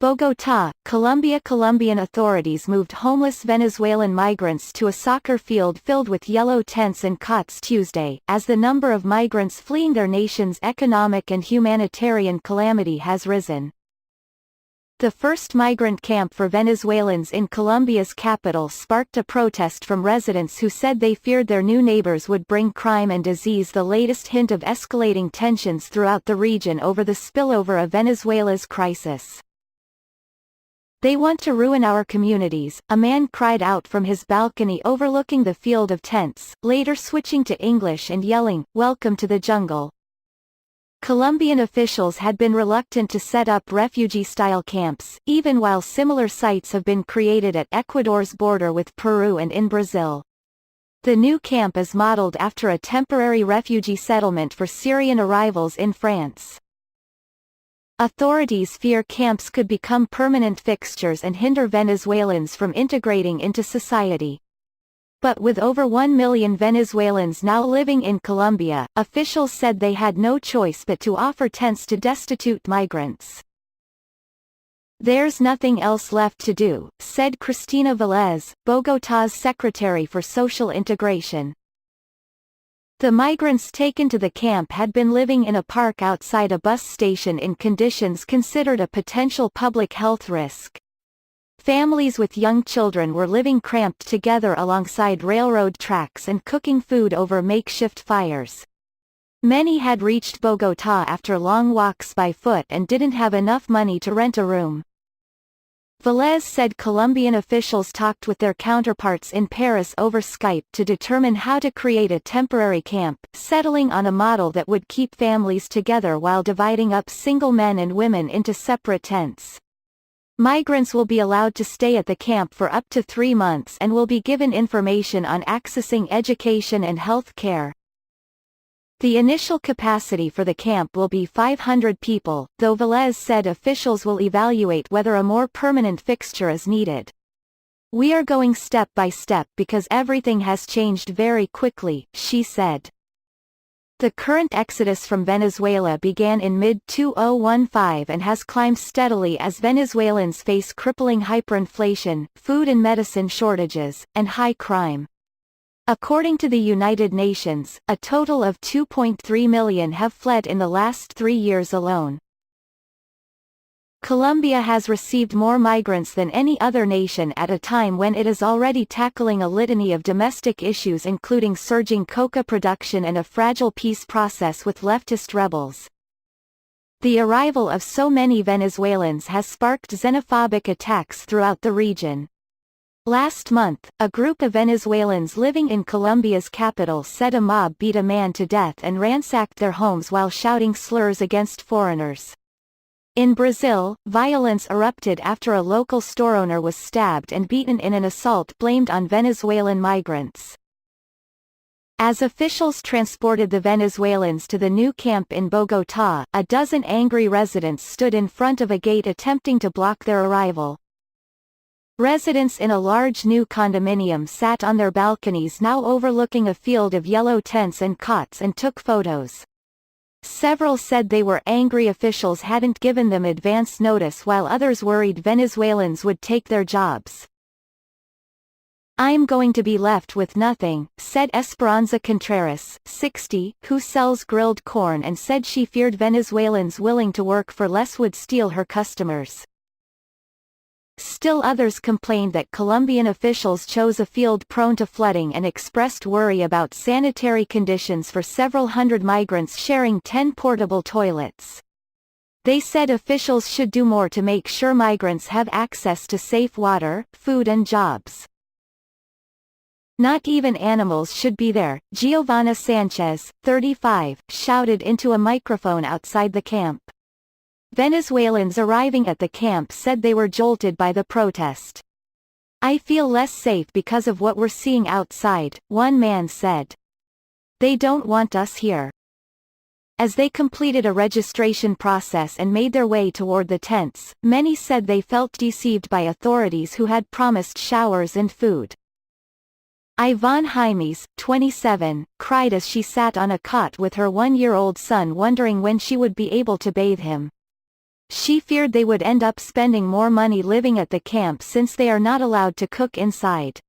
Bogota, Colombia Colombian authorities moved homeless Venezuelan migrants to a soccer field filled with yellow tents and cots Tuesday, as the number of migrants fleeing their nation's economic and humanitarian calamity has risen. The first migrant camp for Venezuelans in Colombia's capital sparked a protest from residents who said they feared their new neighbors would bring crime and disease, the latest hint of escalating tensions throughout the region over the spillover of Venezuela's crisis. "They want to ruin our communities," a man cried out from his balcony overlooking the field of tents, later switching to English and yelling, "Welcome to the jungle." Colombian officials had been reluctant to set up refugee-style camps, even while similar sites have been created at Ecuador's border with Peru and in Brazil. The new camp is modeled after a temporary refugee settlement for Syrian arrivals in France. Authorities fear camps could become permanent fixtures and hinder Venezuelans from integrating into society. But with over 1 million Venezuelans now living in Colombia, officials said they had no choice but to offer tents to destitute migrants. "There's nothing else left to do," said Cristina Velez, Bogota's Secretary for Social Integration. The migrants taken to the camp had been living in a park outside a bus station in conditions considered a potential public health risk. Families with young children were living cramped together alongside railroad tracks and cooking food over makeshift fires. Many had reached Bogota after long walks by foot and didn't have enough money to rent a room. Velez said Colombian officials talked with their counterparts in Paris over Skype to determine how to create a temporary camp, settling on a model that would keep families together while dividing up single men and women into separate tents. Migrants will be allowed to stay at the camp for up to 3 months and will be given information on accessing education and health care. The initial capacity for the camp will be 500 people, though Velez said officials will evaluate whether a more permanent fixture is needed. "We are going step by step because everything has changed very quickly," she said. The current exodus from Venezuela began in mid-2015 and has climbed steadily as Venezuelans face crippling hyperinflation, food and medicine shortages, and high crime. According to the United Nations, a total of 2.3 million have fled in the last 3 years alone. Colombia has received more migrants than any other nation at a time when it is already tackling a litany of domestic issues including surging coca production and a fragile peace process with leftist rebels. The arrival of so many Venezuelans has sparked xenophobic attacks throughout the region. Last month, a group of Venezuelans living in Colombia's capital said a mob beat a man to death and ransacked their homes while shouting slurs against foreigners. In Brazil, violence erupted after a local store owner was stabbed and beaten in an assault blamed on Venezuelan migrants. As officials transported the Venezuelans to the new camp in Bogota, a dozen angry residents stood in front of a gate attempting to block their arrival. Residents in a large new condominium sat on their balconies now overlooking a field of yellow tents and cots and took photos. Several said they were angry officials hadn't given them advance notice while others worried Venezuelans would take their jobs. "I'm going to be left with nothing," said Esperanza Contreras, 60, who sells grilled corn and said she feared Venezuelans willing to work for less would steal her customers. Still others complained that Colombian officials chose a field prone to flooding and expressed worry about sanitary conditions for several hundred migrants sharing 10 portable toilets. They said officials should do more to make sure migrants have access to safe water, food and jobs. "Not even animals should be there," Giovanna Sanchez, 35, shouted into a microphone outside the camp. Venezuelans arriving at the camp said they were jolted by the protest. "I feel less safe because of what we're seeing outside," one man said. "They don't want us here." As they completed a registration process and made their way toward the tents, many said they felt deceived by authorities who had promised showers and food. Ivonne Jaimes, 27, cried as she sat on a cot with her 1-year-old son wondering when she would be able to bathe him. She feared they would end up spending more money living at the camp since they are not allowed to cook inside.